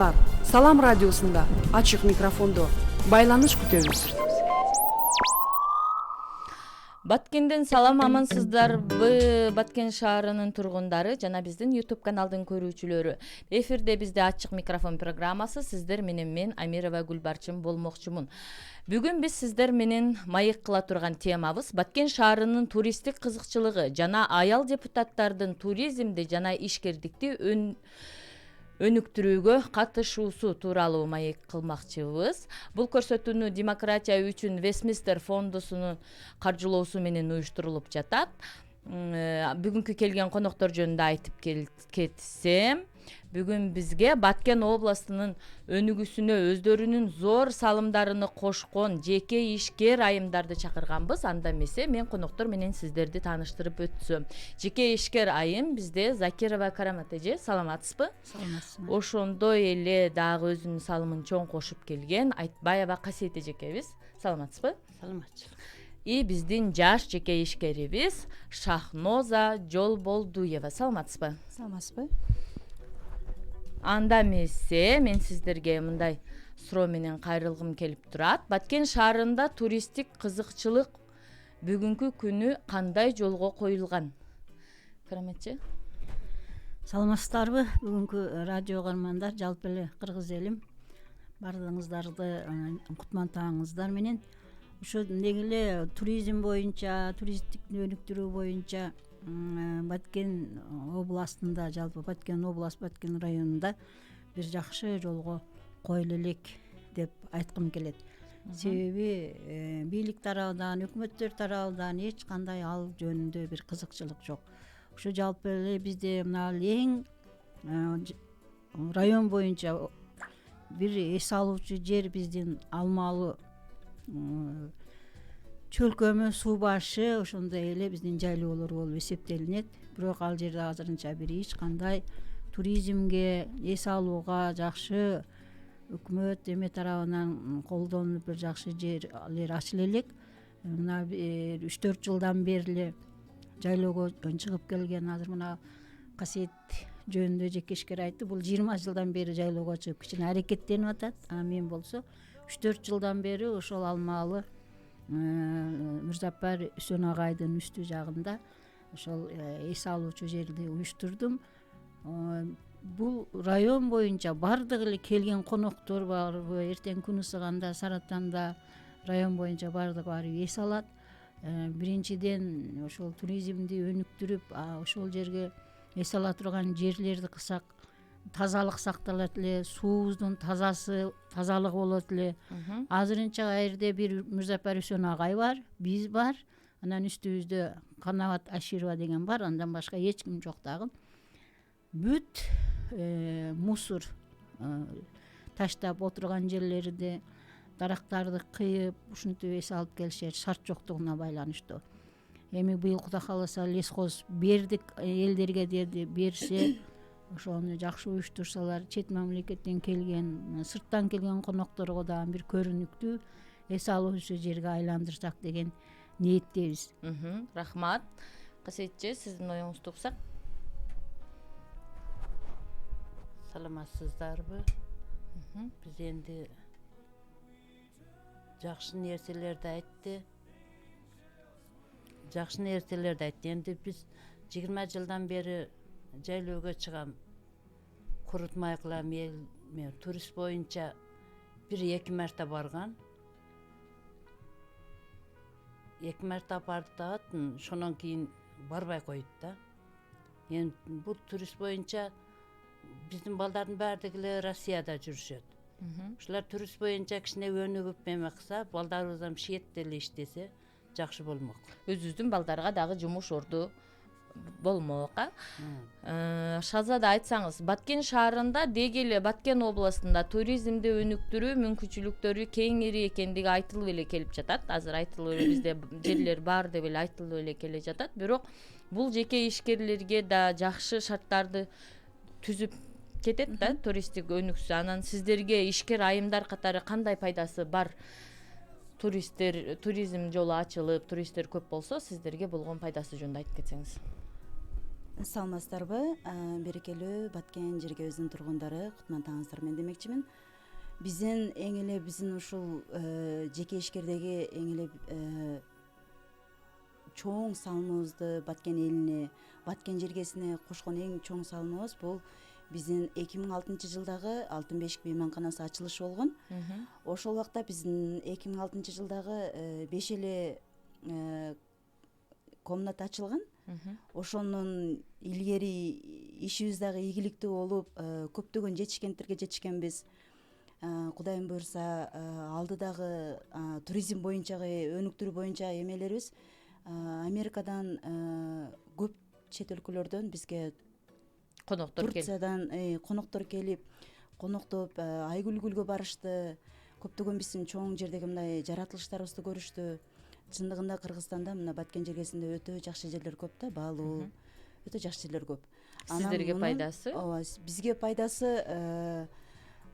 Салам радиосунда ачык микрофондо байланыш күтөбүз. Баткенден салам, амансыздарбы? Баткен шаарынын тургундары жана биздин YouTube каналдын көрүүчүлөрү. Эфирде бизде ачык микрофон программасы. Сиздер менен мен Амирова Гүлбарчын болмокчумун. Бүгүн биз сиздер менен маек кыла турган темабыз Баткен шаарынын туристтик кызыкчылыгы жана аял депутаттардын туризмди жана ишкердикти өнүктүрүүгө катышуусу тууралуу маек кылмакчыбыз. Бул көрсөтүүнү Демократия үчүн Вестминстер фондусунун каржылоосу менен уюштурулуп жатат. Бүгүнкү келген коноктор жөнүндө айтып кетсем, бүгүн бизге Баткен областынын өнүгүүсүнө өздөрүнүн зор салымдарыны кошкон жеке ишкер айымдарды чакырганбыз. Анда эмесе мен коноктор менен сиздерди тааныштырып өтсөм. Жеке ишкер айым бизде Закирова Карамат эже, саламатсызбы? Саламатсызбы. Ошондой эле дагы өзүнүн салымын чоң кошуп келген Айтбаева Касиет эжекебиз, саламатсызбы? Саламатчылык. И биздин жаш жеке ишкерибиз Шахноза Жолболдуева, саламатсызбы? Саламатсызбы. Анда эмесе мен сиздерге мындай суроо менен кайрылгым келип турат. Баткен шаарында туристтик кызыкчылык бүгүнкү күнү кандай жолго коюлган? Караметчи? Саламатсыздарбы? Бүгүнкү радио каармандар, жалпы эле кыргыз элим, баардыгыңыздарды кутман тааңыңыздар менен ошо деги эле туризм боюнча, туристтикти өнүктүрүү боюнча Баткен областында, жалпы Баткен область, Баткен районунда бир жакшы жолго коюла элек деп айткым келет. Себеби бийлик тарабынан, өкмөттөр тарабынан эч кандай ал жөнүндө бир кызыкчылык жок. Ошо жалпы эле бизде мына эң район боюнча бир эс алуучу жер биздин Алмалы чөлкөмү, суу башы, ошондой эле биздин жайлоолор болуп эсептелинет. Бирок ал жерде азырынча бир эч кандай туризмге, эс алууга жакшы өкмөт эме тарабынан колдонуп бир жакшы жерлер ачыла элек. Мына 3-4 жылдан бери эле жайлоого чыгып келген, азыр мына Касиет жөнүндө жеке ишкер айтты. Бул 20 жылдан бери жайлоого чыгып кичине аракеттенип атат. Мен болсо 3-4 жылдан бери ошол Алмалы Мырзапар Үсөн агайдын үстү жагында ошол эс алуучу жерди уюштурдум. Бул район боюнча бардыгы эле келген коноктор барбы, эртең күн ысыганда Саратанда район боюнча бардыгы барып эс алат. Биринчиден ошол туризмди өнүктүрүп, ошол жерге эс ала турган жерлерди кылсак, тазалык сакталат эле, суубуздун тазалыгы болот эле. Азырынча жерде бир Мырзапар Үсөн агай бар, биз бар, анан үстүбүздө Канабат Аширова деген бар, андан башка эч ким жок дагы. Бүт мусор таштап отурган жерлерди, дарактарды кыйып, ушинтип эс алып келишет, шарт жоктугуна байланыштуу. Эми быйыл Кудай кааласа лесхоз бердик элдерге деди, берсе ошону жакшы уюштурсалар, чет мамлекеттен келген, сырттан келген конокторго дагы бир көрүнүктүү эс алуучу жерге айландырсак деген ниеттебиз. Рахмат. Касиетчи, сиздин оюңузду уксак. Саламатсыздарбы? Биз энди жакшы нерселерди айтты. Энди биз 20 жылдан бери жайлоого чыгам. Курутмай кылам, мен турист боюнча 1-2 марта барган. 2 марта бардат, ошондон кийин барбай коют да. Эми бул турист боюнча биздин балдардын баардыгы эле Россияда жүрүшөт. Ушулар турист боюнча кичине өнүгүп эме кылса, балдарыбыз шиетте эле иштесе жакшы болмок. Өзүбүздүн балдарга дагы жумуш орду болмок. Шазада айтсаңыз, Баткен шаарында деги эле Баткен областында туризмди өнүктүрүү мүмкүнчүлүктөрү кеңири экендиги айтылып эле келип жатат. Азыр айтылып эле бизде жерлер бар деп эле айтылып эле келе жатат. Бирок бул жеке ишкерлерге да жакшы шарттарды түзүп кетет да, туристтик өнүксө. Анан сиздерге ишкер айымдар катары кандай пайдасы бар? Туризм жолу ачылып, туристтер көп болсо, сиздерге болгон пайдасы жөнүндө айтып кетсеңиз. Саламатсыздарбы? Берекелүү Баткен жерге өзүнүн тургундары, кутмандаңыздар. Мен демекчимин, биздин эң эле биздин ушул жеке ишкердеги эң эле чоң салымыбызды Баткен элине, Баткен жергесине кошкон эң чоң салымыбыз бул биздин 2006-жылдагы Алтын бешик мейманканасы ачылышы болгон. Ошол убакта биздин 2006-жылдагы 5 эле комната ачылган. Ошонун илгери ишибиз дагы ийгиликтүү болуп, көптөгөн жетишкендерге жетишкенбиз. Кудайым буйрса, алдыдагы туризм боюнчагы, өнүктүрүү боюнча эмелерибиз Америкадан, көп чет өлкөлөрдөн бизге Коноктор келип. Турциядан коноктор келип, коноктоп Айгүл-гүлгө барышты. Көптөгөн биздин чоң жердеги мындай жаратылыштарыбызды көрүштү. Чындыгында Кыргызстанда мына Баткен жергесинде өтө жакшы жерлер көп да, баалуу, өтө жакшы жерлер көп. Сиздерге пайдасы? Ооба, бизге пайдасы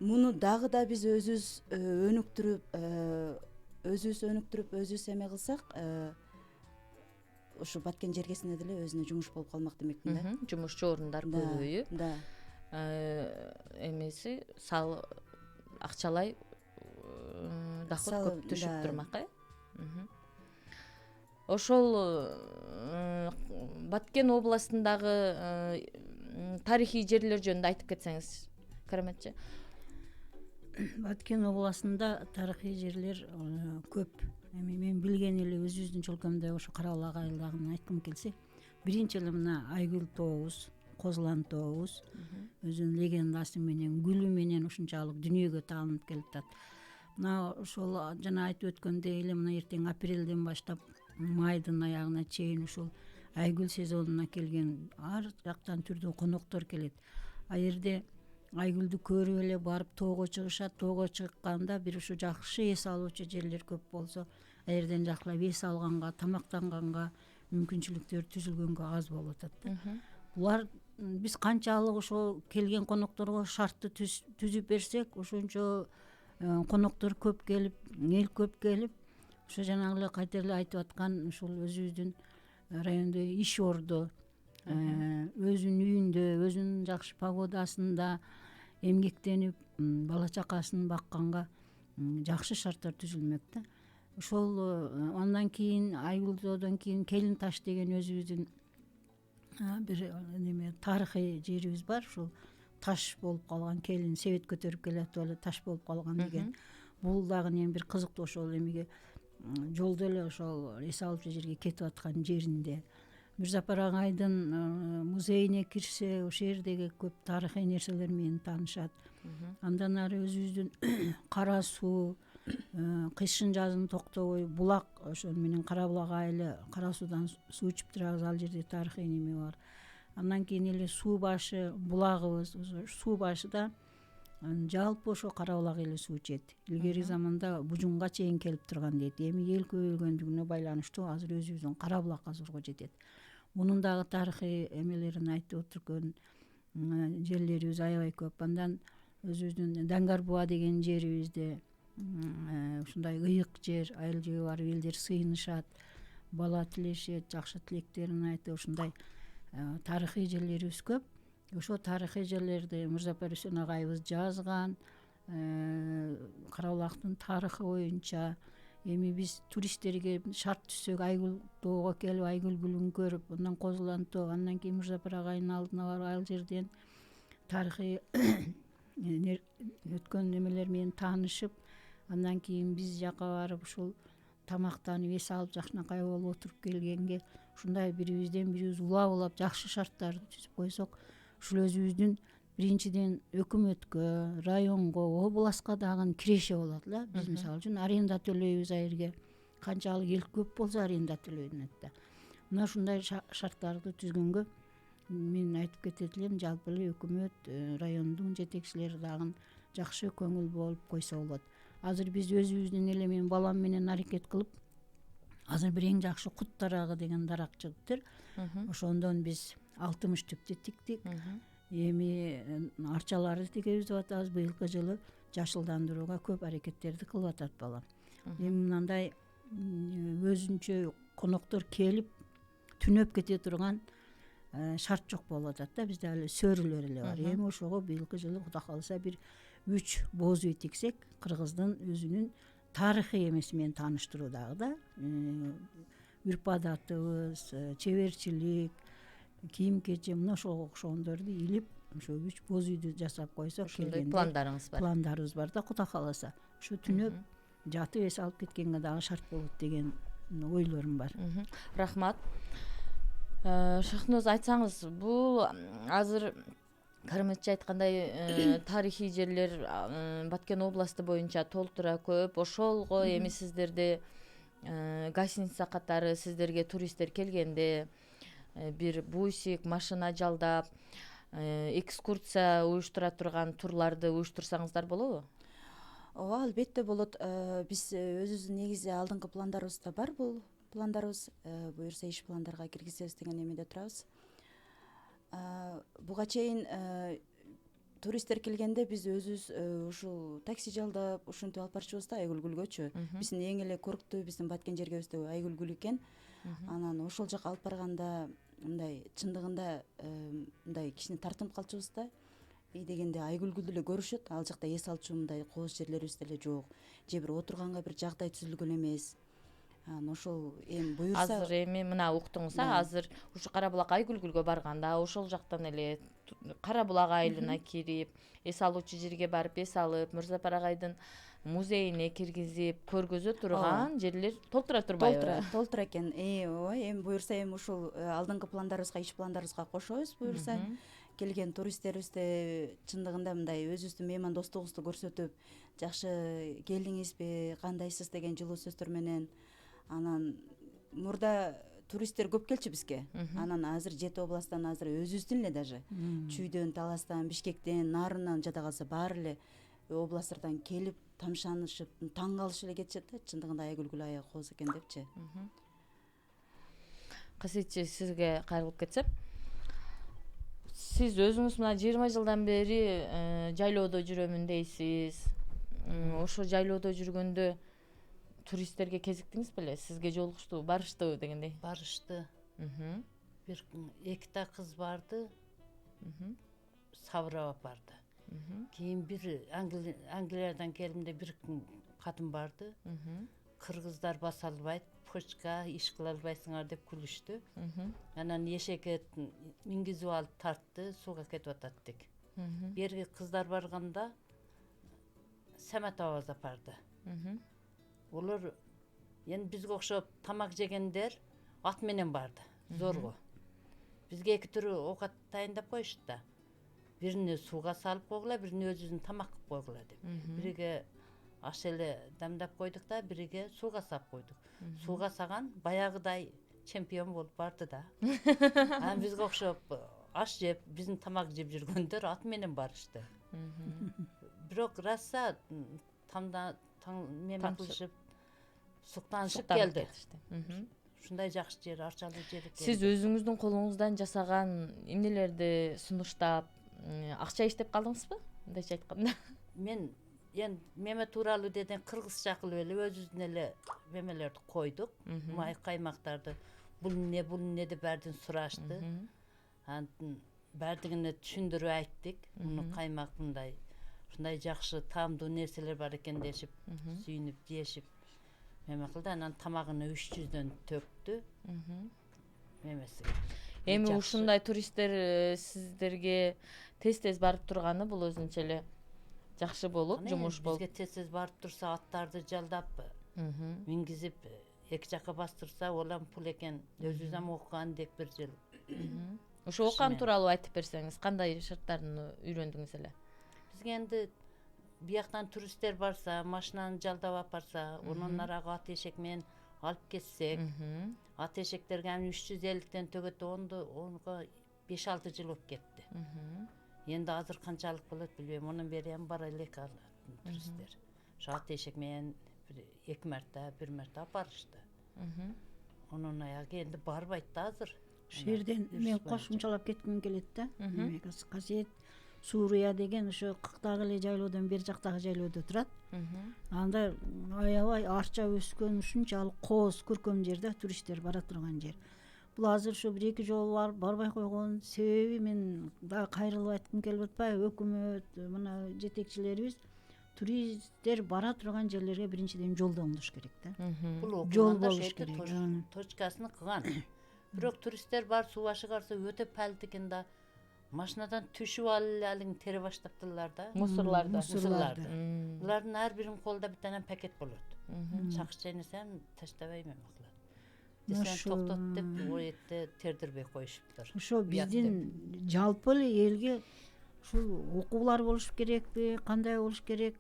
муну дагы да биз өзүбүз өнүктүрүп, өзүбүз эме кылсак, ушу Баткен жергесинде деле өзүнө жумуш болуп калмак демекмин да. Жумушчу орундар көбөйүп, Да. эмеси акчалай доход көп түшүп турмак, Ошол Баткен областындагы тарыхый жерлер жөнүндө айтып кетсеңиз, Караметчи. Баткен областында тарыхый жерлер көп. Эми мен билген эле өзүбүздүн чөлкөмдө ошо Карабулак айылдагын айткым келсе, биринчи эле мына Айгүл тообуз, Козулан тообуз өзүнүн легендасы менен, гүлү менен ушунчалык дүйнөгө таанып келатат. Мына ошол жана айтып өткөндөй эле мына эртең апрелден баштап майдын аягына чейин ушул Айгүл сезонуна келген ар жактан түрдүү коноктор келет. А жерде Айгүлдү көрүп эле барып тоого чыгышат. Тоого чыкканда бир ушу жакшы эс алуучу жерлер көп болсо, а жерден жакшылап эс алганга, тамактанганга мүмкүнчүлүктөр түзүлгөнгө аз болуп атат да. Булар биз канчалык ошо келген конокторго шартты түзүп берсек, ошончо коноктор көп келип, эл көп келип, ошо жанагы эле кайта эле айтып аткан ушул өзүбүздүн райондо иш ордо, өзүнүн үйүндө, өзүнүн жакшы погодасында эмгектенип, бала чакасын бакканга жакшы шарттар түзүлмөк да. Ошол андан кийин Айгүлдөн кийин Келин таш деген өзүбүздүн бир неме тарыхый жерибиз бар. Ушул таш болуп калган, келин себет көтөрүп келатып эле таш болуп калган деген. Бул дагы эми бир кызыктуу, ошол эмеге жолдо эле ошол эс алуучу жерге кетип аткан жеринде. Мирзапар агайдын музейине кирсе, ошол жердеги көп тарыхый нерселер менен таанышат. Андан ары өзүбүздүн Кара суу, кышын жазын токтобой булак, ошол менен Карабулак айылы, Кара суудан суу ичип турабыз, ал жерде тарыхый неме бар. Андан кийин эле суу башы булагыбыз, суу башыда жалпы ошо Карабулак эли суу ичет. Илгери заманда Бужунга чейин келип турган дейт. Эми эл көбөйгөндүгүнө байланыштуу азыр өзүбүздүн Карабулак азырго жетет. Мунун дагы тарыхый эмелерин айтып отурган жерлерибиз аябай көп. Андан өзүбүздүн Даңгарбуа деген жерибизде ушундай ыйык жер, айыл жери барып элдер сыйынышат, бала тилешет, жакшы тилектерин айтып, ушундай тарыхый жерлерибиз көп. Ошо тарыхый жерлерди Мырзапар Үсен агайыбыз жазган. Карабулактын тарыхы боюнча эми биз туристтерге шарт түзсөк, Айгүл тоого келип, Айгүл гүлүн көрүп, андан Козулан тоо, андан кийин Мырзапар агайдын алдына барып, айыл жерден тарыхый өткөн немелер менен таанышып, андан кийин биз жака барып ушул тамактанып, эс алып, жакшынакай болуп отуруп келгенге, ушундай бирибизден бирибиз улап жакшы шарттарды түзүп койсок, ушул өзүбүздүн биринчиден өкмөткө, районго, областка дагы киреше болот эле. Биз мисалы үчүн аренда төлөйбүз а жерге. Канчалык эл көп болсо аренда төлөйт да. Мына ушундай шарттарды түзгөнгө мен айтып кетет элем, жалпы эле өкмөт, райондун жетекчилери дагы жакшы көңүл болуп койсо болот. Азыр биз өзүбүздүн эле мен балам менен аракет кылып, азыр бир эң жакшы кут дарагы деген дарак чыгыптыр. Ошондон биз 60 түптү тиктик. Эми арчаларды тигебиз деп атабыз. Быйылкы жылы жашылдандырууга көп аракеттерди кылып атат балам. Эми мындай өзүнчө коноктор келип түнөп кете турган шарт жок болуп атат да, бизде али сөрүлөр эле бар. Эми ошого быйылкы жылы Кудай кааласа бир 3 боз үй тиксек, Кыргыздын өзүнүн тарыхый эмеси менен тааныштыруу дагы да. Үрп адатыбыз, чеберчилик, кийим кечим мына ошого окшогондорду илип, ошо 3 боз үйдү жасап койсок, ошондой пландарыңыз бар? Пландарыбыз бар да, Кудай кааласа. Ошо түнөп жатып эс алып кеткенге дагы шарт болот деген ойлорум бар. Рахмат. Шахноз, айтсаңыз, бул азыр Карыметчи айткандай тарыхый жерлер Баткен областы боюнча толтура көп. Ошолго эми сиздерде гостиница катары сиздерге туристтер келгенде бир бусик, машина жалдап, экскурсия уюштура турган турларды уюштурсаңыздар болобу? Ооба, албетте болот. Биз өзүбүздүн негизи алдыңкы пландарыбызда бар бул пландарыбыз. Буюрса иш пландарга киргизебиз деген эмеде турабыз. Буга чейин туристтер келгенде биз өзүбүз ушул такси жалдап ушинтип алып барчубыз да, Айгүлгүлгөчү. Биздин эң эле көрктүү биздин Баткен жергебизде Айгүлгүл экен. Анан ошол жака алып барганда мындай чындыгында мындай кичине тартынып калчубуз да. Дегенде Айгүлгүлдү эле көрүшөт, ал жакта эс алчу мындай кооз жерлерибиз деле жок. Же бир отурганга бир жагдай түзүлгөн эмес. Ошол эми буюрса Азыр эми мына уктуңуз, азыр ушу Кара булак Айгүлгүлгө барганда ошол жактан эле Кара булак айылына кирип, эс алуучу жерге барып эс алып, Мырзапар агайдын музейине киргизип көргөзө турган жерлер толтура турбайбы? Толтура экен. Ооба, эми буюрса эми ушул алдыңкы пландарыбызга, иш пландарыбызга кошобуз буюрса. Келген туристтерибизде чындыгында мындай өзүбүздүн меймандостугубузду көрсөтүп, жакшы келдиңизби, кандайсыз деген жылуу сөздөр менен. Анан мурда туристтер көп келчү бизге. Анан азыр 7 областтан азыр өзүбүздүн эле даже Чүйдөн, Таластан, Бишкектен, Нарынан жада калса баары эле областтардан келип, тамшанышып, таң калышып эле кетишет да, чындыгында Айгүлгүл ая кооз экен депчи. Касиетчи, сизге кайрылып кетсем. Сиз өзүңүз мына 20 жылдан бери жайлоодо жүрөмүн дейсиз. Ошо жайлоодо жүргөндө туристтерге кезиктиңиз беле? Сизге жолугушту, барыштыбы дегендей? Барышты. Бир 2 кыз барды, сабырап барды. Кийин бир Англиядан келгенде бир катын барды. Кыргыздар баса албайт, почка иш кыла албайсыңар деп күлүштү. Анан эшекке мингизип алып тартты, сууга кетип атат дек. Берги кыздар барганда Самат абаз апарды. Олар эми бизге окшоп тамак жегендер ат менен барды, зорго. Бизге 2 түрү оокат дайындап коюшту да. Бирини сууга салып койгула, бирини өзүбүздүн тамак кылып койгула деп. Бириге аш эле дамдап койдук да, бириге сууга салып койдук. Сууга саган баягыдай чемпион болуп барды да. Анан бизге окшоп аш жеп, биздин тамак жеп жүргөндөр ат менен барышты. Бирок раса мема кылышып, суктанышып келди. Ушундай жакшы жер, арчалуу жер экен. Сиз өзүңүздүн колуңуздан жасаган эмнелерди сунуштап, акча иштеп калдыңызбы? Мындайча айтканда. Мен эми меме тууралуу деден кыргызча кылып эле өзүбүздүн эле мемелерди койдук. Май каймактарды бул эмне деп бардын сурашты. Анан бардыгыны түшүндүрүп айттык. Муну каймак мындай, ушундай жакшы таамдуу нерселер бар экен дешип, сүйүнүп жешип меме кылды. Анан тамагына 300дөн төктү. Мемеси. Эми ушундай туристтер сиздерге тез барып турганы бул өзүнчө эле жакшы болуп, жумуш болуп. Бизге тез барып турса, аттарды жалдап, мингизип, эки жака бастырса, олам пул экен. Өзүбүз окуган дек бир жыл. Ошо окуган тууралуу айтып берсеңиз, кандай шарттарын үйрөндүңүз эле? Бизге энди бияктан туристтер барса, машинаны жалдап алып барса, онун арагы ат эшек менен алып кетсек, ат эшектерге 350ден төгөтө, онго 5-6 жыл болуп кетти. Енді азыр канчалык болот билбейм. Онун бери эми бара элек туристтер. Ошо ат эшек менен 2 марта, 1 марта алып барышты. Онун аягы энди барбайт да азыр. Ошол жерден мен кошумчалап кетким келет да. Касиет Сурия деген ошо Кыктагы эле жайлоодон бери жактагы жайлоодо турат. Анда аябай арча өскөн ушунчалык кооз көркөм жер да, туристтер бара турган жер. бул азыр ушу 1-2 жолу барбай койгон себеби мен дагы кайрылып айткым келип атпайбы, өкмөт мына жетекчилерибиз туристтер бара турган жерлерге биринчиден жол оңдош керек да. Бул Жол окуганда болуш ошентип керек. точкасын кылган. Бирок туристтер бар, суу башы карса өтө палт экен да. Машинадан түшүп алың тере баштаптылар да. Мусорларды. Мусорларды. Булардын ар биринин колунда бир дана пакет болот. Чакыс чайнасам таштабай эме кылат. Десем Ошо- токтот деп о жерде тердирбей коюшуптур. Ошо биздин жалпы эле элге ушул окуулар болуш керекпи, кандай болуш керек?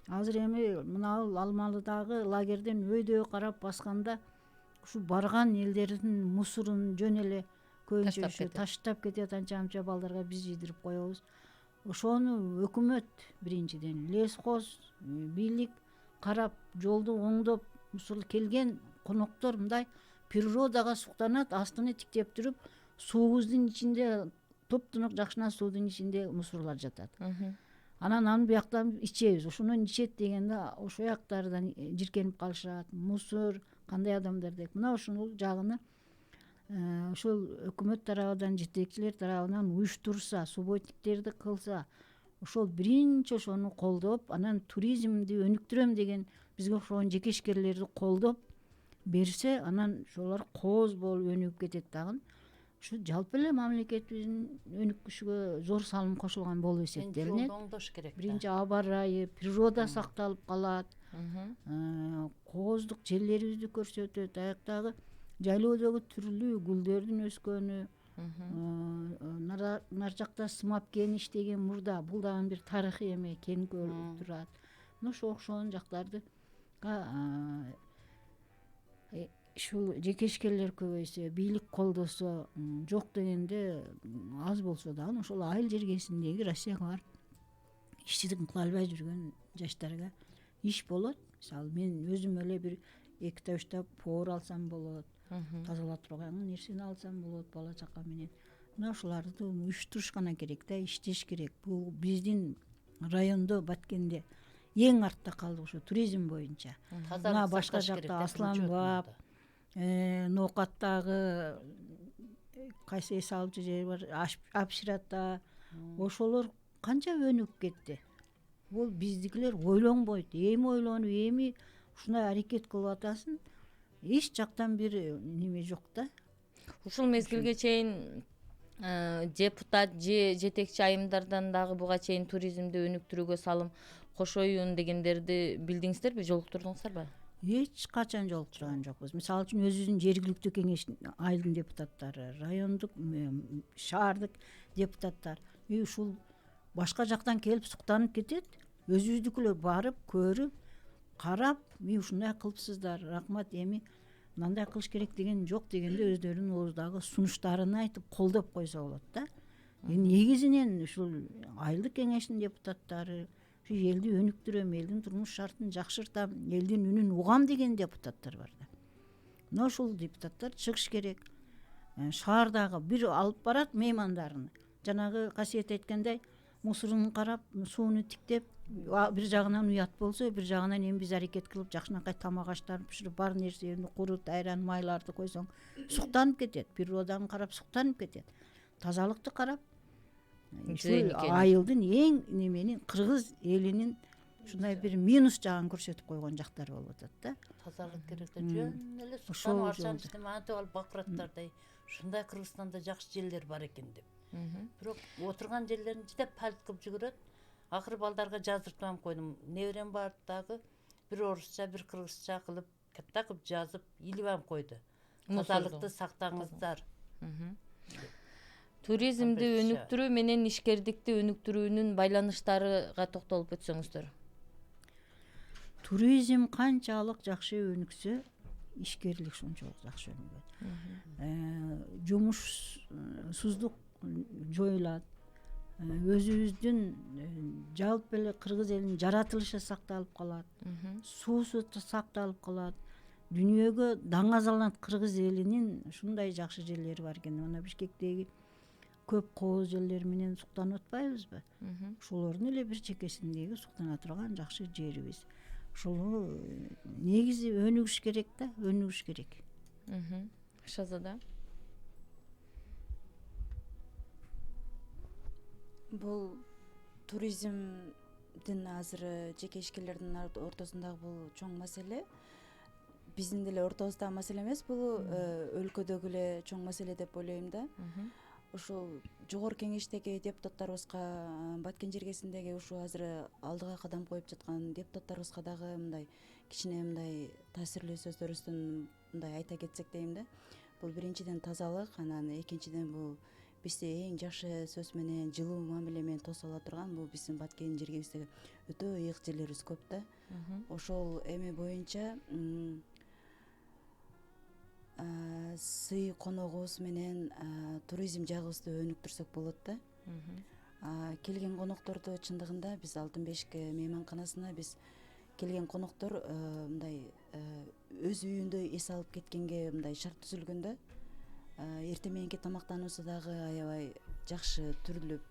Азыр эми мына Алмалыдагы лагерден өйдөө карап басканда ушу барган элдердин мусорун жөн эле көбүнчө Таштап ушу кетет. таштап кетет, анча балдарга биз жыйдырып коебуз. Ошону өкмөт биринчиден, лескоз, бийлик карап, жолду оңдоп, мусор келген коноктор мындай природага суктанат, астыны тиктеп туруп, суубуздун ичинде топтунук жакшына суудун ичинде мусорлар жатат. Анан аны бияктан ичебиз. Ошонун ичет дегенде ошол жактардан жиркенип калышат. Мусор кандай адамдар деп. Мына ушул жагыны ошол өкмөт тарабынан, жетекчилер тарабынан уюштурса, субботниктерди кылса, ошол биринчи ошону колдоп, анан туризмди өнүктүрөм деген бизге окшогон жекешкерлерди колдоп берсе, анан ошолор кооз болуп өнүгүп кетет дагы. Ушу жалпы эле мамлекетибиздин өнүкүшүгө зор салым кошулган болуп эсептелинет. Жолду оңдош керек. Биринчи аба ырайы, природа сакталып калат. Кооздук жерлерибизди көрсөтөт. Аяктагы жайлоодогу түрлүү гүлдөрдүн өскөнү, нар жакта сымап кениш деген мурда, бул дагы бир тарыхый эме, кең турат. Мына ошо окшогон жактарды ушул жекешкерлер көбөйсө, бийлик колдосо, жок дегенде аз болсо дагы ошол айыл жергесиндеги Россияга барып иштин кыла албай жүргөн жаштарга иш болот. Мисалы мен өзүм эле бир 2-3 повар алсам болот, тазалап турган нерсени алсам болот бала чака менен. Мына ушуларды уюштуруш гана керек да, иштеш керек. Бул биздин райондо Баткенде эң артта калды ушу туризм боюнча. Мына башка жакта Асланбап, Ноокаттагы кайсы эс алчу жер бар, Апширата, ошолор канча өнүгүп кетти. Бул биздикилер ойлонбойт. Эми ойлонуп, эми ушундай аракет кылып атасың. Эч жактан бир неме жок да. Ушул мезгилге чейин депутат же жетекчи айымдардан дагы буга чейин туризмди өнүктүрүүгө салым кошоюн дегендерди билдиңиздерби, жолуктурдуңуздарбы? Эч качан жолуктурган жокпуз. Мисалы үчүн өзүбүздүн жергиликтүү кеңеш айылдын депутаттары, райондук, шаардык депутаттар ушул башка жактан келип суктанып кетет. Өзүбүздүкүлөр барып, көрүп, карап, ушундай кылыпсыздар, рахмат, эми мындай кылыш керек деген жок дегенде өздөрүнүн ооздагы сунуштарын айтып колдоп койсо болот да. Негизинен ушул айылдык кеңештин депутаттары, ушу элди өнүктүрөм, элдин турмуш шартын жакшыртам, элдин үнүн угам деген депутаттар бар да. Мына ушул депутаттар чыгыш керек. Шаардагы бир алып барат меймандарын. Жанагы Касиет айткандай, мусорун карап, сууну тиктеп, бир жагынан уят болсо, бир жагынан эми биз аракет кылып жакшынакай тамак аштарын бышырып, бар нерсени курут, айран, майларды койсоң, суктанып кетет. Природаны карап суктанып кетет. Тазалыкты карап, айылдын эң немени кыргыз элинин ушундай бир минус жагын көрсөтүп койгон жактары болуп атат да. Тазалык керек да, жөн эле суктанып арчан ичинде мантип алып бакыратардай. Ушундай Кыргызстанда жакшы жерлер бар экен деп. Бирок отурган жерлерин жиде палт кылып жүгүрөт. Акыры балдарга жаздыртып алып койдум. Неберем бар дагы бир орусча, бир кыргызча кылып, катта кылып жазып, илип алып койду. Тазалыкты сактаңыздар. Туризмди өнүктүрүү менен ишкердикти өнүктүрүүнүн байланыштарыга токтолуп өтсөңүздөр. Туризм канчалык жакшы өнүксө, ишкерлик ошончолук жакшы өнүгөт. Жумушсуздук жоюлат. Өзүбүздүн жалпы эле кыргыз элинин жаратылышы сакталып калат. Суусу сакталып калат. Дүйнөгө даңазаланат кыргыз элинин ушундай жакшы жерлери бар экен. Мына Бишкектеги көп кооз жерлер менен суктанып атпайбызбы? Ошолордун эле бир чекесиндеги суктана турган жакшы жерибиз. Ошол негизи өнүгүш керек да, өнүгүш керек. Шазада. Бул туризмдин азыр жеке ишкерлердин ортосундагы бул чоң маселе. Биздин деле ортобуздагы маселе эмес, бул өлкөдөгү эле чоң маселе деп ойлойм да. Ушул жогорку кеңештеги депутаттарыбызга, Баткен жергесиндеги ушу азыр алдыга кадам коюп жаткан депутаттарыбызга дагы мындай кичине мындай таасирлүү сөздөрүбүздөн мындай айта кетсек дейм да. Бул биринчиден тазалык, анан экинчиден бул бизди эң жакшы сөз менен, жылуу мамиле менен тосуп ала турган бул биздин Баткен жергебиздеги өтө ыйык жерлерибиз көп да. Ошол эме боюнча сый коногубуз менен туризм жагыбызды өнүктүрсөк болот да. Келген конокторду чындыгында биз Алтын Бешик мейманканасына биз келген коноктор мындай өз үйүндө эс алып кеткенге мындай шарт түзүлгөндө, эртең мененки тамактануусу дагы аябай жакшы түрүлүп,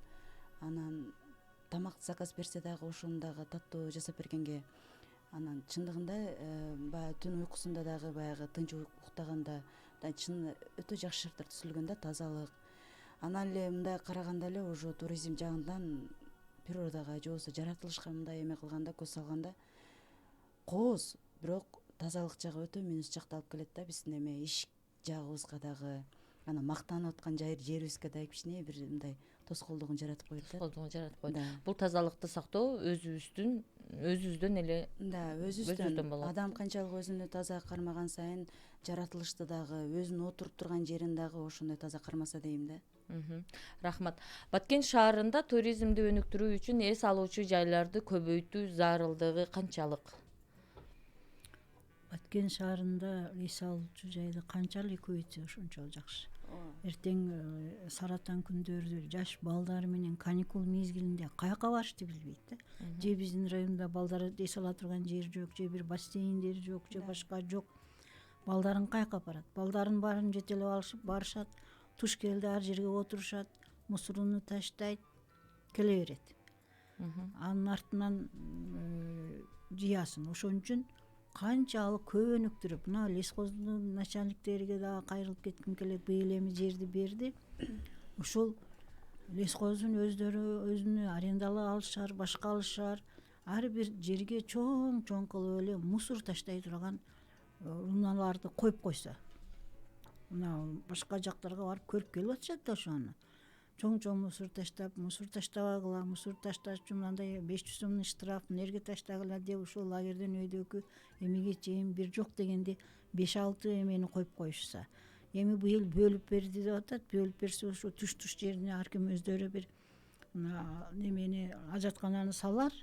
анан тамак заказ берсе дагы ошону дагы таттуу жасап бергенге, анан чындыгында баягы түн уйкусунда дагы баягы тынч уктаганда чын өтө жакшы шарттар түзүлгөн да, тазалык. Анан эле мындай караганда эле уже туризм жагынан природага же болбосо жаратылышка мындай эме кылганда, көз салганда кооз, бирок тазалык жагы өтө минус жакты алып келет да. Биздин эме иш жагыбызга дагы, анан мактанып аткан жерибизге дагы кичине бир мындай тоскоолдугун жаратып коет да. Тоскоолдугун жаратып коет. Бул тазалыкты сактоо өзүбүздөн эле, өзүбүздөн болот. Адам канчалык өзүнү таза кармаган сайын жаратылышты дагы, өзүнүн отуруп турган жерин дагы ошондой таза кармаса дейм да. Рахмат. Баткен шаарында туризмди өнүктүрүү үчүн эс алуучу жайларды көбөйтүү зарылдыгы канчалык? Баткен шаарында эс алуучу жайды канчалык көбөйтсө ошончолук жакшы. Эртең саратан күндөрү жаш балдар менен каникул мезгилинде каяка барышты билбейт да. Же биздин районда балдар эс ала турган жер жок, же бир бассейндер жок, же башка жок. Балдарын каяка барат? Балдарын баарын жетелеп алышып барышат, туш келди ар жерге отурушат, мусоруну таштайт, келе берет. Анын артынан жыясын. Ошон үчүн канчалык көп өнүктүрүп, мына лесхоздун начальниктериге дагы кайрылып кетким келет. Быйыл эми жерди берди. Ушул лесхоздун өзүнө арендалап алышар, башка алышар. Ар бир жерге чоң кылып эле мусор таштай турган унааларды коюп койсо. Мына башка жактарга барып көрүп келип атышат да ошону. Чоң мусор таштабагыла, мусор ташташ үчүн мындай 500 сомдун штраф, нерге таштагыла деп ушул лагерден өйдөгү эмеге чейин бир жок дегенде 5-6 эмени коюп коюшса. Эми быйыл бөлүп берди деп атат. Бөлүп берсе ошо туш жерине ар ким өздөрү бир немени ажаткананы салар.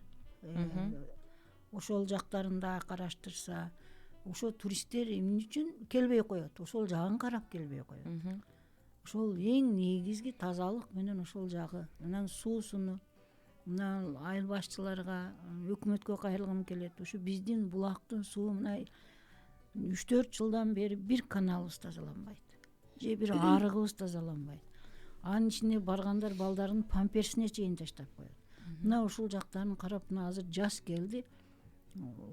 Ошол жактарын да караштырса, ошо туристтер эмне үчүн келбей коет? Ошол жагын карап келбей коет. Ошол эң негизги тазалык менен ошол жагы. Анан суусуну мына айыл башчыларга, өкмөткө кайрылгым келет. Ошо биздин булактын суу мына 3-4 жылдан бери бир каналыбыз тазаланбайт. Же бир арыгыбыз тазаланбайт. Анын ичине баргандар балдарын памперсине чейин таштап коет. Мына ушул жактарын карап, мына азыр жаз келди,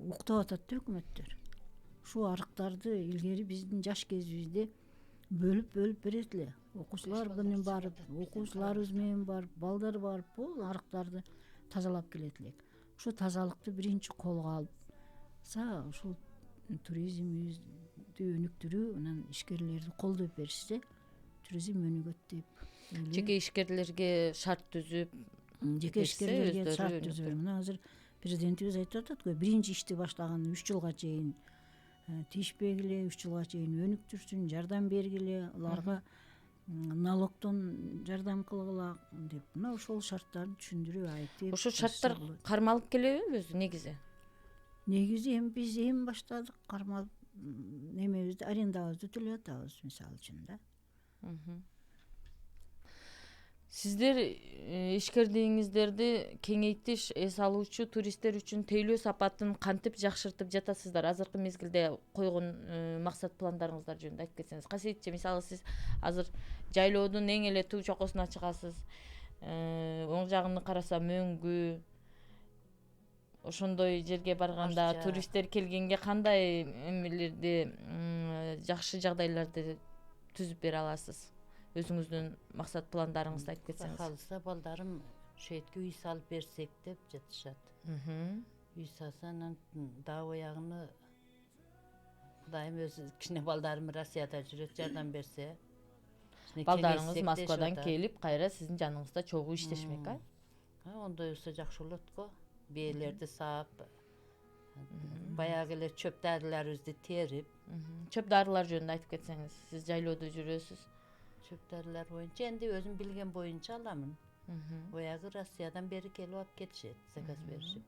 уктап атат да өкмөттөр. Ушул арыктарды илгери биздин жаш кезибизде бөлүп берет эле. Окуучуларыбыз менен барып, балдар барып, бул арыктарды тазалап келет элек. Ушу тазалыкты биринчи колго алса, ушул туризмибизди өнүктүрүү, анан ишкерлерди колдоп беришсе, туризм өнүгөт деп. Жеке ишкерлерге шарт түзүп, шарт түзүп. Мына азыр президентибиз айтып атат го, биринчи ишти баштаган 3 жылга чейин тийишпегиле, 3 жылга чейин өнүктүрсүн, жардам бергиле, аларга налогдон жардам кылгыла деп. Мына ошол шарттарды түшүндүрүп айтып. Ошол шарттар кармалып келеби өзү негизи? Негизи биз эми баштадык кармалып, немебизди, арендабызды төлөп атабыз мисалы үчүн да. Сиздер ишкерлигиңиздерди кеңейтиш, эс алуучу туристтер үчүн тейлөө сапатын кантип жакшыртып жатасыздар? Азыркы мезгилде койгон максат пландарыңыздар жөнүндө айтып кетсеңиз. Касиетчи, мисалы сиз азыр жайлоодун эң эле туу чокосуна чыгасыз. Оң жагын караса мөңгү. Ошондой жерге барганда туристтер келгенге кандай эмелерди, жакшы жагдайларды түзүп бере аласыз? Өзүңүздүн максат пландарыңызды айтып кетсеңиз. Калса балдарым ошетке үй салып берсек деп жатышат. Үй салса анан дагы боягыны Кудайым өзү кичине балдарым Россияда жүрөт, жардам берсе. Балдарыңыз Москвадан келип, кайра сиздин жаныңызда чогуу иштешмек, Ондой болсо жакшы болот го. Бээлерди саап, баягы эле чөп дарыларыбызды терип. Чөп дарылар жөнүндө айтып кетсеңиз, сиз жайлоодо жүрөсүз. Чөп дарылар боюнча энди өзүм билген боюнча аламын. Баягы Россиядан бери келип алып кетишет, заказ беришип.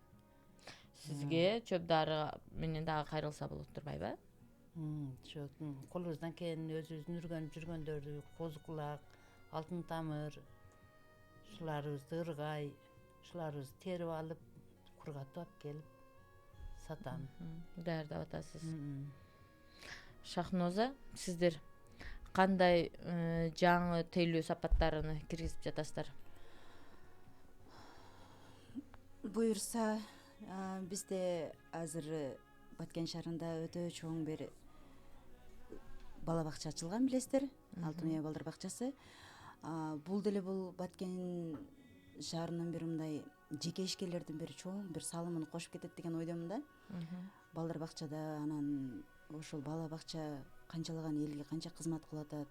Сизге чөп дары менен дагы кайрылса болот турбайбы? Ошо колубуздан келген өзүбүздүн үргөнүп жүргөндөрдү козу кулак, алтын тамыр, ушуларыбызды ыргай, ушуларыбызды терип алып, кургатып алып келип сатам. Даярдап атасыз. Шахноза, сиздер кандай жаңы тейлөө сапаттарыны киргизип жатасыздар? Буюрса, бизде азыр Баткен шаарында өтө чоң бир бала бакча ачылган, билесиздер, Алтын уя балдар бакчасы. Бул деле бул Баткен шаарынын бир мындай жеке ишкерлердин бир чоң бир салымын кошуп кетет деген ойдомун да. Балдар бакчада анан ошол бала бакча канчалаган элге канча кызмат кылып атат,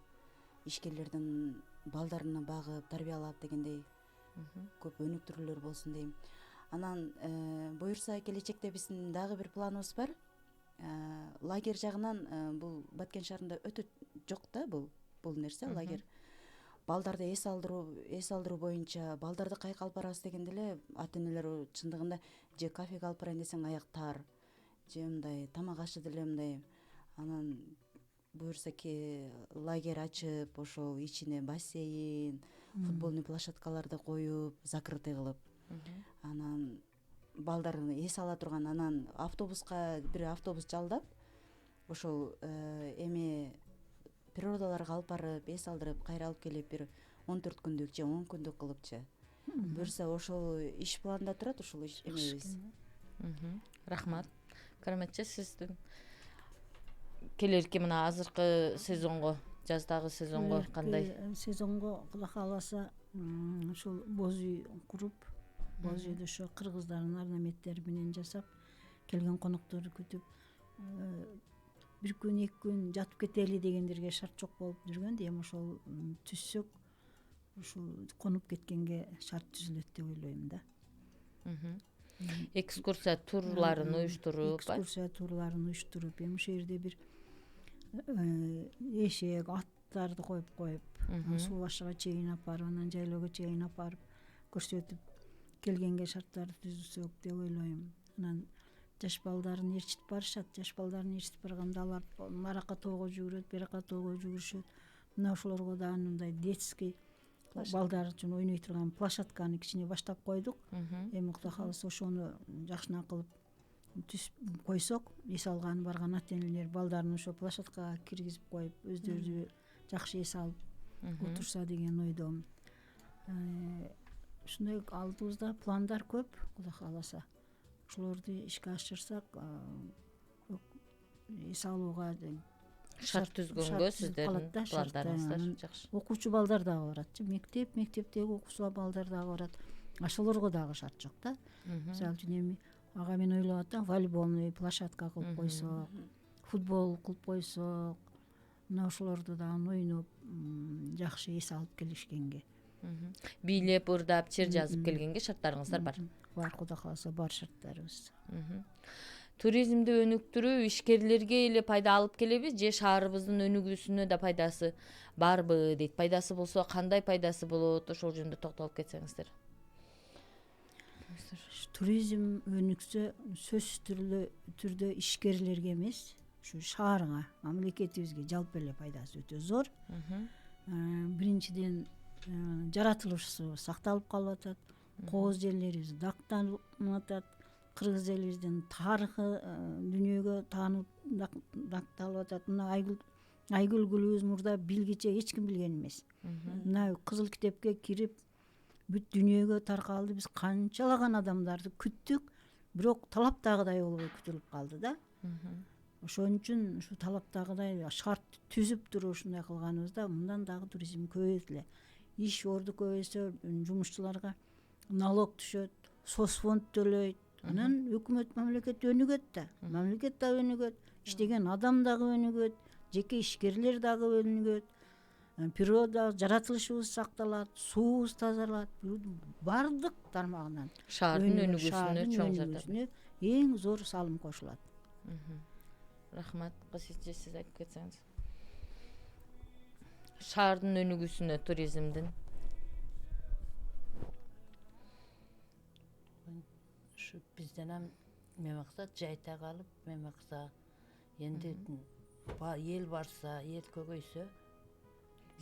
ишкерлердин балдарына багып, тарбиялап дегендей көп өнүктүрүүлөр болсун дейм. Анан буюрса келечекте биздин дагы бир планыбыз бар. Лагерь жагынан бул Баткен шаарында өтө жок да бул нерсе, лагерь. Балдарды эс алдыруу боюнча балдарды кайка алып барабыз дегенде эле ата-энелер чындыгында же кафеге алып барайын десең аяктар, же мындай тамак ашы деле мындай. Анан буюрса лагерь ачып, ошол ичине бассейн, футбольный площадкаларды коюп, закрытый кылып, анан балдарын эс ала турган, анан бир автобус жалдап, ошол природаларга алып барып, эс алдырып, кайра алып келип, бир 14 күндүк же 10 күндүк кылыпчы. Буюрса ошол иш планда турат, ушул эмебиз. Рахмат. Караметчи, сиздин келерки мына азыркы сезонго, жаздагы сезонго кандай? Сезонго Кудай кааласа ушул боз үй куруп, боз үйдү ошо кыргыздардын орнаменттери менен жасап, келген конокторду күтүп, бир күн, 2 күн жатып кетели дегендерге шарт жок болуп жүргөн. Эми ошол түзсөк, ушул конуп кеткенге шарт түзүлөт деп ойлойм да. Экскурсия турларын уюштуруп, эми ошол жерде бир эшек, аттарды коюп, суу башыга чейин апарып, анан жайлоого чейин апарып көрсөтүп, келгенге шарттарды түзсөк деп ойлойм. Анан жаш балдарын ээрчитип барышат. Жаш балдарын ээрчитип барганда алар наракка тоого жүгүрөт, берака тоого жүгүрүшөт. Мына ошолорго дагы мындай детский балдар үчүн ойной турган площадканы кичине баштап койдук. Эми Кудай кааласа ошону жакшына кылып түзүп койсок, эс алган барган ата-энелер балдарын ошо площадкага киргизип коюп, өздөрү жакшы эс алып отурса деген ойдомун. Ушундай алдыбызда пландар көп, Кудай кааласа. Ошолорду ишке ашырсак, эс алууга шарт түзгөнгө сиздердин пландарыңыздар жакшы. Окуучу балдар дагы барат. Мектептеги окуучу балдар дагы барат. Ошолорго дагы шарт жок да. Мисалы үчүн эми ага мен ойлоп атам, волейбольный площадка кылып койсок, футбол кылып койсок, мына ошолорду дагы ойноп, жакшы эс алып келишкенге. Бийлеп, ырдап, чыр жазып келгенге шарттарыңыздар бар. Бар, Кудай кааласа бар шарттарыбыз. Туризмди өнүктүрүү ишкерлерге эле пайда алып келеби же шаарыбыздын өнүгүүсүнө да пайдасы барбы дейт. Пайдасы болсо кандай пайдасы болот? Ошол жөнүндө токтолуп кетсеңиздер. Туризм өнүксө сөзсүз түрдө ишкерлерге эмес, ушу шаарга, мамлекетибизге жалпы эле пайдасы өтө зор. Биринчиден жаратылышы сакталып калып атат, кооз жерлерибиз дакталып атат, кыргыз элибиздин тарыхы дүйнөгө таанып дакталып атат. Мына Айгүл гүлүбүз мурда билгиче эч ким билген эмес. Мына Кызыл китепке кирип бүт дүйнөгө таркалды. Биз канчалаган адамдарды күттүк, бирок талаптагыдай болбой күтүлүп калды да. Ошон үчүн ушу талаптагыдай шарт түзүп туруп ушундай кылганыбызда мындан дагы туризм көбөйөт эле. Иш орду көбөйсө, жумушчуларга налог түшөт, соцфонд төлөйт. Анан өкмөт мамлекет өнүгөт да. Мамлекет да өнүгөт, иштеген адам дагы өнүгөт, жеке ишкерлер дагы өнүгөт. Природа жаратылышыбыз сакталат, суубуз тазалат. Бардык тармагынан Шаардын өнүгүүсүнө чоң жардам. өнүгүүсүнө эң зор салым кошулат. Рахмат. Кызычы сиз айтып кетсеңиз. Шаардын өнүгүүсүнө туризмдин. Şu bizden hem memaksa jayta kalıp memaksa endi el varsa el kögöysö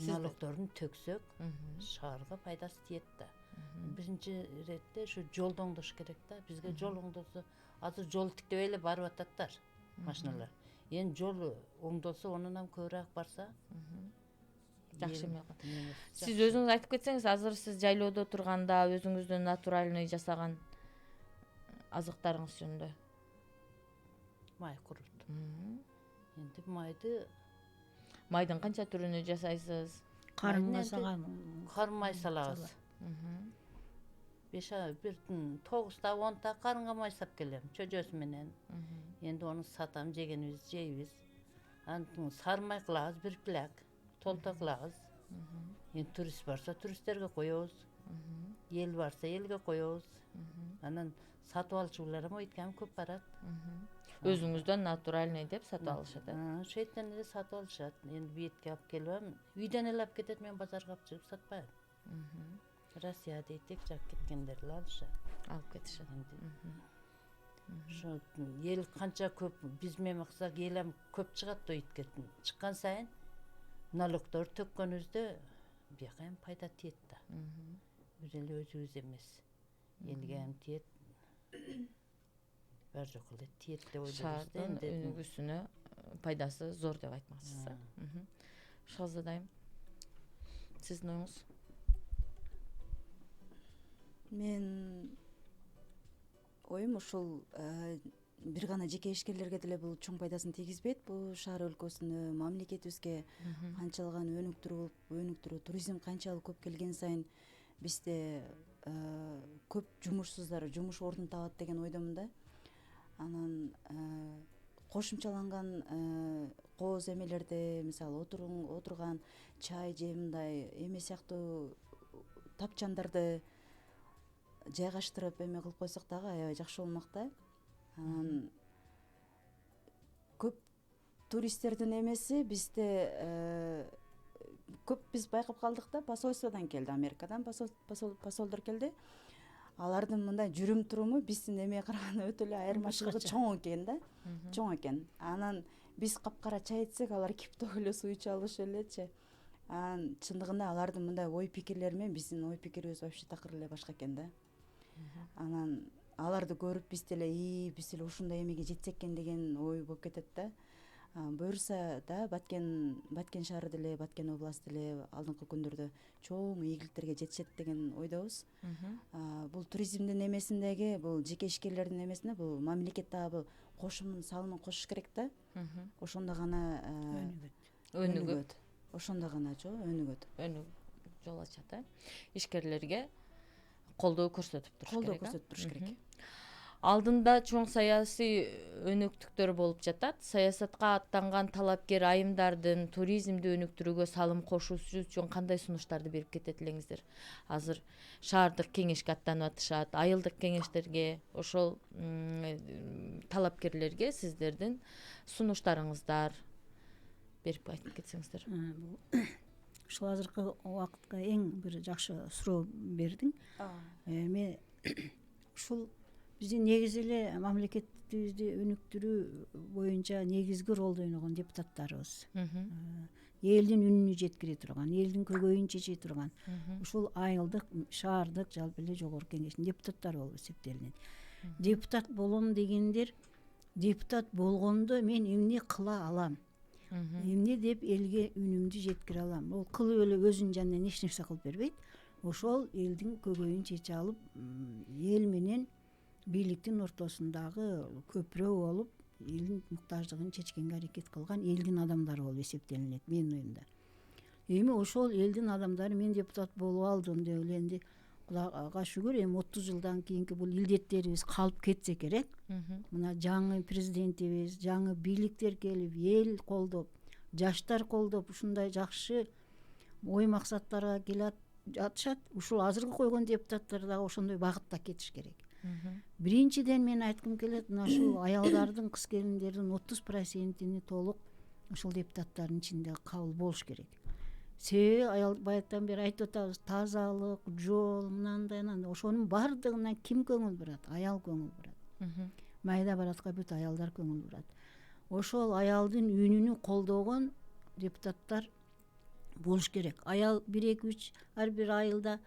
налогдорун төксөк шаарга пайдасы тиет да. Биринчи иретте şu жол оңдош керек да. Бизге жол оңдосо азыр жол тиктеп эле барып ататтар машиналар. Эми жол оңдосо онун ham көбүрөөк барса Жакшы эмес. Сиз өзүңүз айтып кетсеңиз, азыр сиз жайлоодо турганда өзүңүздүн натуральный жасаган азыктарыңыз жөнүндө. май курут. Эndi майды Майдын канча түрүнү жасайсыз? Карынга саган карын май салабыз. 9та 10та карынга май сап келем чөжөсү менен. Эndi onu сатам, жегенибиз жейбиз. Антын сары май кылабыз, бир пляк, толто кылабыз. Эndi турист барса туристтерге коебуз. Ел барса элге коебуз. Анан сатып алчулар өйткөн көп барат. Өзүңүздөн натуральный деп сатып алышат. Ошол жерден эле сатып алышат. Эndi бүйөткө алып келбем. Үйдөн эле алып кетет, мен базарга алып чыгып сатпайм. Россия дейтек жак кеткендер эле алышат. Алып кетишет. Ошо эл канча көп биз мемаксак эл ham көп чыгат да өйткөн. Чыккан сайын налогдор төккөнүбүздө бияка ham пайда тиет да. Бир эле өзүбүз эмес. Элге ham тиет. Бар жок эле тиет деп ойлойбуз. Шаардын өнүгүүсүнө пайдасы зор деп айтмакчысыз. Шалза дайым. Сиздин оюңуз? Мен оюм ушул бир гана жеке ишкерлерге деле бул чоң пайдасын тийгизбейт. Бул шаар өлкөсүнө, мамлекетибизге канчалыган өнүктүрүү, туризм канчалык көп келген сайын бизде көп жумушсуздар жумуш ордун табат деген ойдомун да. Анан кошумчаланган кооз эмелерди, мисалы отурган чай же мындай эме сыяктуу тапчандарды жайгаштырып эме кылып койсок дагы аябай жакшы болмок да. Анан көп туристтердин эмеси бизде көп биз байкап калдык да. Посольстводон келди, Америкадан посолдор келди. Алардын мындай жүрүм туруму биздин эмеге караганда өтө эле айырмачылыгы чоң экен да. Чоң экен. Анан биз капкара чай ичсек, алар кипток эле суу ичип алышы элечи. Анан чындыгында алардын мындай ой пикирлери менен биздин ой пикирибиз вообще такыр эле башка экен да. Анан аларды көрүп биз деле ушундай эмеге жетсек экен деген ой болуп кетет да. Буюрса да Баткен шаары деле, Баткен областы деле алдыңкы күндөрдө чоң ийгиликтерге жетишет деген ойдобуз. Бул туризмдин эмесиндеги, бул жеке ишкерлердин эмесинде бул мамлекет дагы бул кошумун салымын кошуш керек да. Ошондо гана өнүгөт. Ошондо гана өнүгөт. Жол ачат. Ишкерлерге колдоо көрсөтүп туруш керек. Алдында чоң саясий өнөктүктөр болуп жатат. Саясатка аттанган талапкер айымдардын туризмди өнүктүрүүгө салым кошуусу үчүн кандай сунуштарды берип кетет элеңиздер? Азыр шаардык кеңешке аттанып атышат, айылдык кеңештерге, ошол талапкерлерге сиздердин сунуштарыңыздар берип айтып кетсеңиздер. Ушул азыркы убакытка эң бир жакшы суроо бердиң. Мен ушул биздин негизи эле мамлекетибизди өнүктүрүү боюнча негизги ролду ойногон депутаттарыбыз. Элдин үнүнү жеткире турган, элдин көйгөйүн чече турган ушул айылдык, шаардык, жалпы эле жогорку кеңештин депутаттары болуп эсептелинет. Депутат болом дегендер, депутат болгондо мен эмне кыла алам? Эмне деп элге үнүмдү жеткире алам? Ол кылып эле өзүнүн жанынан эч нерсе кылып бербейт. Ошол элдин көйгөйүн чече алып, эл менен бийликтин ортосундагы көпүрө болуп, элдин муктаждыгын чечкенге аракет кылган элдин адамдары болуп эсептелинет менин оюмда. Эми ошол элдин адамдары мен депутат болуп алдым деп эле энди Кудайга шүгүр эми 30 жылдан кийинки бул илдеттерибиз калып кетсе керек. Мына жаңы президентибиз, жаңы бийликтер келип, эл колдоп, жаштар колдоп ушундай жакшы ой максаттарга келе жатышат. Ушул азыркы койгон депутаттар дагы ошондой багытта кетиш керек. Биринчиден мен айткым келет, мына ушул аялдардын, кыз келиндердин 30%-ни толук ушул депутаттардын ичинде кабыл болуш керек. Себеби аял баягыдан бери айтып атабыз, тазалык, жол, мынандай ошонун бардыгына ким көңүл бурат? Аял көңүл бурат. Майда баратка бүт аялдар көңүл бурат. Ошол аялдын үнүнү колдогон депутаттар болуш керек. Аял 1-2-3 ар бир айылда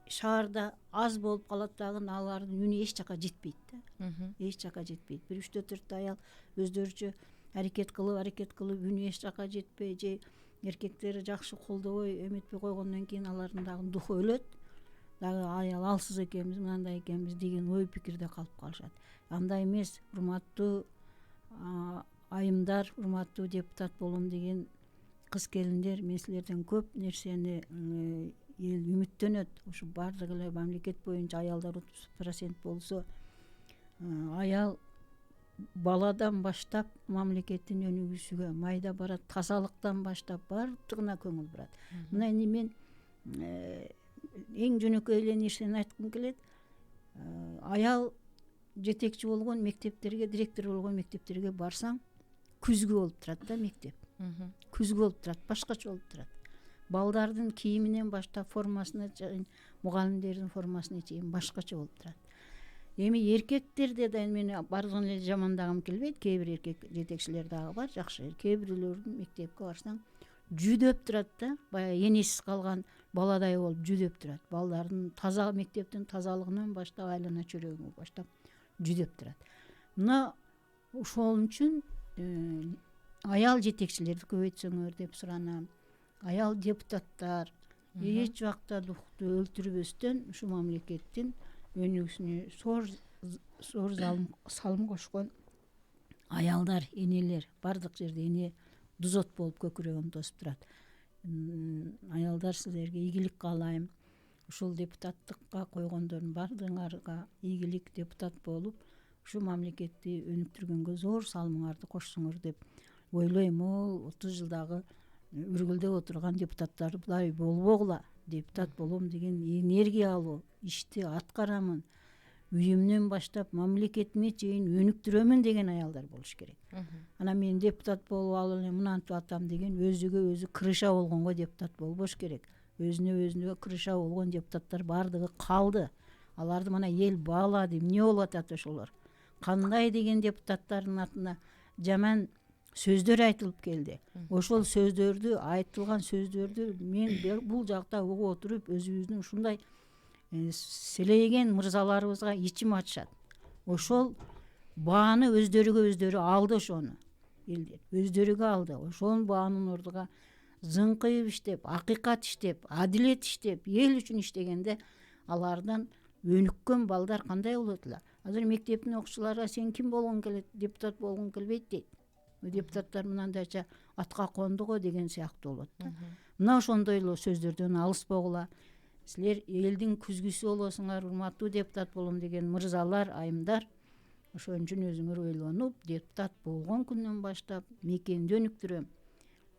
шаарда аз болуп калат дагы, алардын үнү эч жака жетпейт да. Эч жака жетпейт. 1-3-4 аял өздөрүчө аракет кылып үнү эч жака жетпей, же эркектери жакшы колдобой эметпей койгондон кийин алардын дагы духу өлөт. Дагы аял алсыз экенбиз, мындай экенбиз деген ой пикирде калып калышат. Андай эмес, урматтуу айымдар, урматтуу депутат болом деген кыз келиндер, мен силерден көп нерсени эл үмүттөнөт. Ушу бардыгы эле мамлекет боюнча аялдар 30% болсо, аял баладан баштап мамлекеттин өнүгүшүгө, майда барат тазалыктан баштап бардыгына көңүл бурат. Мына эми мен эң жөнөкөй эле нерсени айткым келет. Аял жетекчи болгон мектептерге, директор болгон мектептерге барсаң, күзгү болуп турат да мектеп. Күзгү болуп турат, башкача болуп турат. Балдардын кийиминен баштап формасына чейин, мугалимдердин формасына чейин башкача болуп турат. Эми эркектерде да мен бардыгын эле жамандагым келбейт. Кээ бир эркек жетекчилер дагы бар, жакшы. Кээ бирлөрдүн мектепке барсаң, жүдөп турат да, баягы энесиз калган баладай болуп жүдөп турат. Балдардын таза мектептин тазалыгынан баштап, айлана чөрөгүнө баштап жүдөп турат. Мына ошол үчүн аял жетекчилерди көбөйтсөңөр деп суранам. Аял депутаттар эч убакта духту өлтүрбөстөн ушу мамлекеттин өнүгүшүнө зор салым кошкон аялдар, энелер, бардык жерде эне дузот болуп көкүрөгүн тосуп турат. Аялдар, силерге ийгилик каалайм. Ушул депутаттыкка койгондордун бардыгыңарга ийгилик, депутат болуп, ушу мамлекетти өнүктүргөнгө зор салымыңарды кошсоңор деп ойлойм. Ол 30 жылдагы үргүлдөп отурган депутаттардай болбогула. Депутат болом деген энергиялуу ишти аткарамын, үйүмдөн баштап мамлекетиме чейин өнүктүрөмүн деген аялдар болуш керек. Ана мен депутат болуп алып эле мынантип атам деген өзүгө өзү крыша болгонго депутат болбош керек. Өзүнө крыша болгон депутаттар бардыгы калды. Аларды мына эл баалады. Эмне болуп атат ошолор? Кандай деген депутаттардын атына жаман сөздөр айтылып келди. Ошол сөздөрдү, айтылган сөздөрдү мен бул жакта угуп отуруп, өзүбүздүн ушундай селейген мырзаларыбызга ичим ачышат. Ошол бааны өздөрү алды, ошону элдер өздөрүгө алды. Ошол баанын ордуга зыңкыйып иштеп, акыйкат иштеп, адилет иштеп, эл үчүн иштегенде алардан өнүккөн балдар кандай болот эле? Азыр мектептин окуучулары сен ким болгоң келет, депутат болгоң келбейт дейт. Депутаттар мындайча атка конду го деген сыяктуу болот да. Мына ошондой эле сөздөрдөн алыспогула. Силер элдин күзгүсү болосуңар, урматтуу депутат болом деген мырзалар, айымдар. Ошон үчүн өзүңөр ойлонуп, депутат болгон күндөн баштап мекенди өнүктүрөм,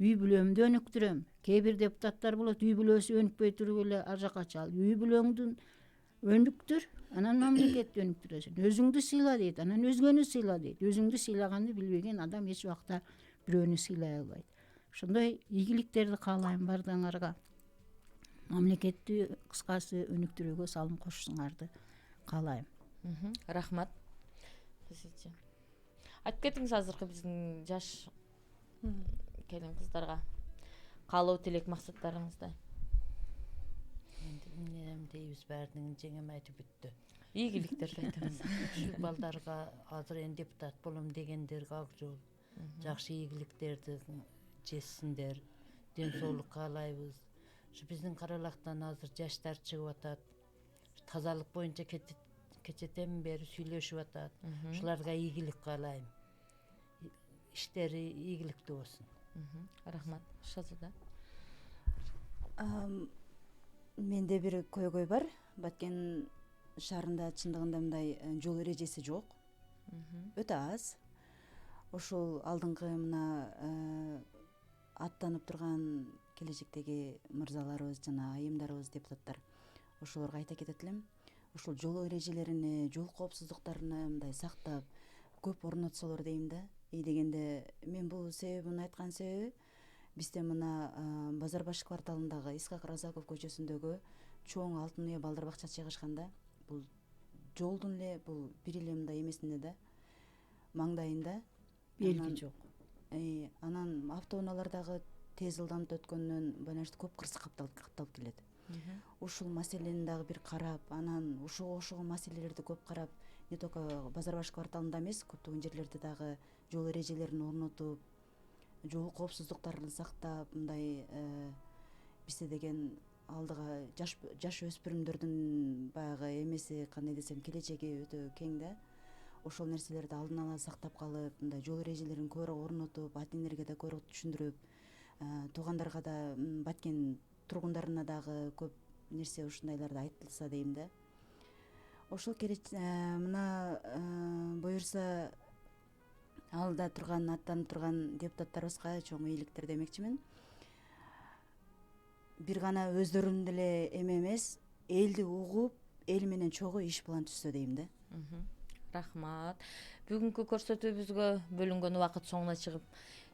үй бүлөмдү өнүктүрөм. Кээ бир депутаттар болот, үй бүлөсү өнүкпөй туруп эле ар жака чал. Үй бүлөңдүн өнүктүр, анан мамлекетти өнүктүрөсүң. Өзүңдү сыйла дейт, анан өзгөнү сыйла дейт. Өзүңдү сыйлаганды билбеген адам эч убакта бирөөнү сыйлай албайт. Ошондой ийгиликтерди каалайм бардыгыңарга. Мамлекетти кыскасы өнүктүрүүгө салым кошушуңарды каалайм. Рахмат. Сизче айтып кетиңиз азыркы биздин жаш келин кыздарга каалоо тилек максаттарыңызды. Эмне дейбиз, баардыгын жеңем айтып бүттү. Ийгиликтерди айтыңыз. Ушу балдарга азыр эми депутат болом дегендерге ак жол, жакшы ийгиликтерди жессиндер, ден соолук каалайбыз. Ушу биздин Каралактан азыр жаштар чыгып атат. Тазалык боюнча кечетен бери сүйлөшүп атат. Ушуларга ийгилик каалайм. Иштери ийгиликтүү болсун. Рахмат. Шазада. Менде бир көйгөй бар. Баткен шаарында чындыгында мындай жол эрежеси жок. Өтө аз. Ошол алдыңкы мына аттанып турган келечектеги мырзаларыбыз жана айымдарыбыз, депутаттар, ошолорго айта кетет элем. Ошол жол эрежелерини, жол коопсуздуктарын мындай сактап, көп орнотсолор дейм да. Дегенде мен бул себебин айткан себеби бизде мына Базарбаш кварталындагы Исхак Разаков көчөсүндөгү чоң Алтын Уя балдар бакчасы жайгашканда, бул жолдун эле бул бир эле мындай эмесинде да, маңдайында белги жок. Анан автоунаалардагы тез ылдамдуу өткөндөн байланыштуу көп кырсык капталып келет. Ушул маселени дагы бир карап, анан ушуга окшогон маселелерди көп карап, не только Базарбаш кварталында эмес, көптөгөн жерлерде дагы жол эрежелерин орнотуп, жол коопсуздуктарын сактап, мындай бизде деген алдыга жаш өспүрүмдөрдүн баягы эмеси, кандай десем, келечеги өтө кең да. Ошол нерселерди алдын ала сактап калып, мындай жол эрежелерин көбүрөөк орнотуп, ата энелерге да көбүрөөк түшүндүрүп, туугандарга да, Баткен тургундарына дагы көп нерсе ушундайларды айтылса дейм да. Ошол мына буюрса алда турган, аттанып турган депутаттарыбызга чоң ийгиликтер демекчимин. Бир гана өздөрүнүн деле эме эмес, элди угуп, эл менен чогуу иш план түзсө дейм да. Рахмат. Бүгүнкү көрсөтүүбүзгө бөлүнгөн убакыт соңуна чыгып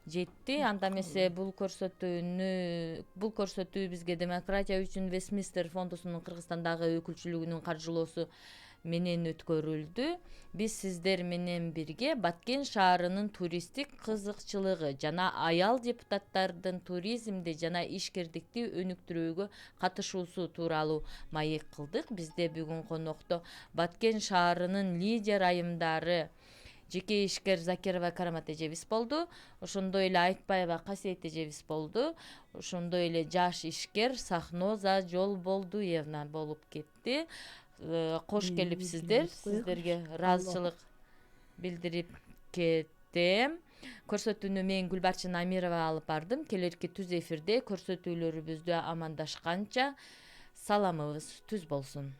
жетти. Анда эмесе бул көрсөтүү бизге Демократия үчүн Вестминстер фондусунун Кыргызстандагы өкүлчүлүгүнүн каржылоосу менен өткөрүлдү. Биз сиздер менен бирге Баткен шаарынын туристтик кызыкчылыгы жана аял депутаттардын туризмди жана ишкердикти өнүктүрүүгө катышуусу тууралуу маек кылдык. Бизде бүгүн конокто Баткен шаарынын лидер айымдары жеке ишкер Закирова Карамат эжебиз болду. Ошондой эле Айтбаева Касиет эжебиз болду. Ошондой эле жаш ишкер Сахноза Жолболдуевна болуп кетти. Кош келипсиздер. Сиздерге ыраазычылык билдирип кеттим. Көрсөтүүнү мен Гүлбарчын Амирова алып бардым. Келерки түз эфирде көрсөтүүлөрүбүздө амандашканча саламыбыз түз болсун.